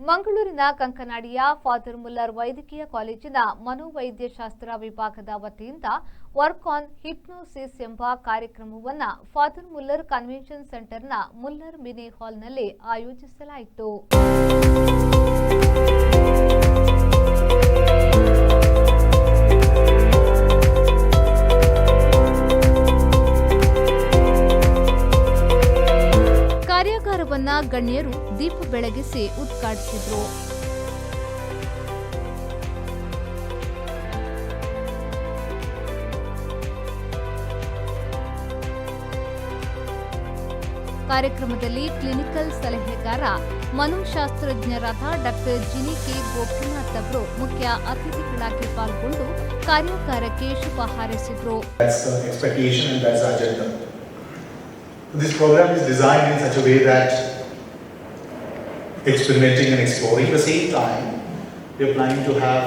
ಮಂಗಳೂರಿನ ಕಂಕನಾಡಿಯ father Muller ವೈದ್ಯಕೀಯ ಕಾಲೇಜಿನ ಮನೋವೈದ್ಯಶಾಸ್ತ್ರ ವಿಭಾಗದ ವತಿಯಿಂದ ವರ್ಕ್ ಆನ್ ಹಿಪ್ನೋಸಿಸ್ ಎಂಬ ಕಾರ್ಯಕ್ರಮವನ್ನು ಫಾದರ್ ಮುಲ್ಲರ್ ಕನ್ವೆನ್ಷನ್ ಸೆಂಟರ್ನ ಮುಲ್ಲರ್ ಮಿನಿ ಹಾಲ್ನಲ್ಲಿ ಆಯೋಜಿಸಲಾಯಿತು. ಕಾರ್ಯಾಗಾರವನ್ನ ಗಣ್ಯರು ದೀಪ ಬೆಳಗಿಸಿ ಉದ್ಘಾಟಿಸಿದರು. ಕಾರ್ಯಕ್ರಮದಲ್ಲಿ ಕ್ಲಿನಿಕಲ್ ಸಲಹೆಗಾರ ಮನೋಶಾಸ್ತ್ರಜ್ಞರಾದ ಡಾಕ್ಟರ್ ಜಿನಿ ಕೆ ಗೋಪಿನಾಥ್ ಅವರು ಮುಖ್ಯ ಅತಿಥಿಗಳಾಗಿ ಪಾಲ್ಗೊಂಡು ಕಾರ್ಯಾಗಾರಕ್ಕೆ ಶುಭ ಹಾರೈಸಿದರು. This program is designed in such a way that experimenting and exploring at the same time, we are planning to have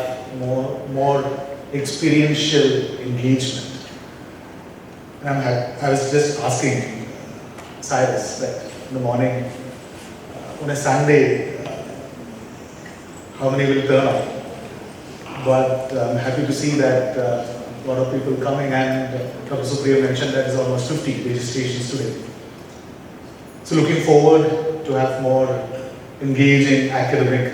more experiential engagement. And I was just asking Cyrus that in the morning, on a Sunday, how many will turn up? But I'm happy to see that a lot of people coming, and Dr. Supriya mentioned that there's almost 50 registrations today. So looking forward to have more engaging academic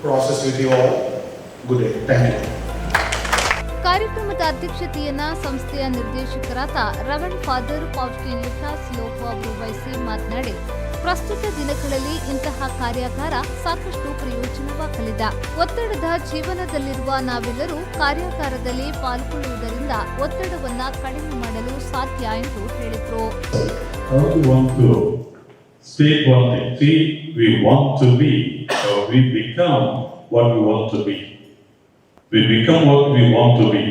process with you all. Good day. Thank you. ಕಾರ್ಯಕ್ರಮದ ಅಧ್ಯಕ್ಷತೆಯನ್ನ ಸಂಸ್ಥೆಯ ನಿರ್ದೇಶಕರಾದ reverend father ಫಾಸ್ಟಿನ್ Lucas Lobo ಅವರು ವಹಿಸಿ ಮಾತನಾಡಿ, ಪ್ರಸ್ತುತ ದಿನಗಳಲ್ಲಿ ಇಂತಹ ಕಾರ್ಯಾಗಾರ ಸಾಕಷ್ಟು ಪ್ರಯೋಜನವಾಗಲಿದೆ. ಒತ್ತಡದ ಜೀವನದಲ್ಲಿರುವ ನಾವೆಲ್ಲರೂ ಕಾರ್ಯಾಗಾರದಲ್ಲಿ ಪಾಲ್ಗೊಳ್ಳುವುದರಿಂದ ಒತ್ತಡವನ್ನ ಕಡಿಮೆ ಮಾಡಲು ಸಾಧ್ಯ ಎಂದು ಹೇಳಿದರು. How do you want to state one thing? See, we want to be, or we become what we want to be. We become what we want to be.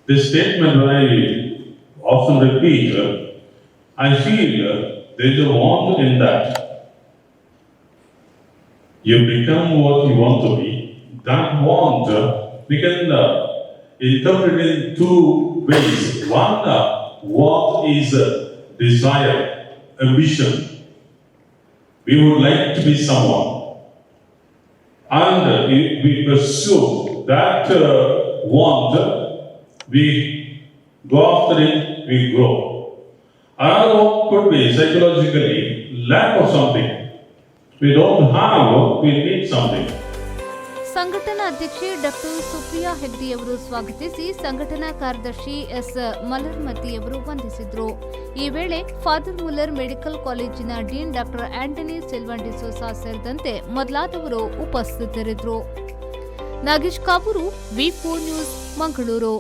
This statement I often repeat, I feel there is a want in that. You become what you want to be. That want, we can interpret it in two ways. One, want is desire, ambition. We would like to be someone. And if we pursue that want, we go after it, we grow. Another one could be psychologically lack of something. We don't have, we need something. ಸಂಘಟನಾ ಅಧ್ಯಕ್ಷೆ doctor Supriya ಹೆಗ್ಡೆಯವರು ಸ್ವಾಗತಿಸಿ ಸಂಘಟನಾ ಕಾರ್ಯದರ್ಶಿ S ಮಲರ್ಮತಿಯವರು ವಂದಿಸಿದರು. ಈ ವೇಳೆ father Muller medical ಕಾಲೇಜಿನ dean doctor Antony ಸಿಲ್ವನ್ D'Souza ಸೇರಿದಂತೆ ಮೊದಲಾದವರು ಉಪಸ್ಥಿತರಿದ್ದರು. ನಾಗೇಶ್ ಕಾಪೂರು, ವಿ4 ನ್ಯೂಸ್, ಮಂಗಳೂರು.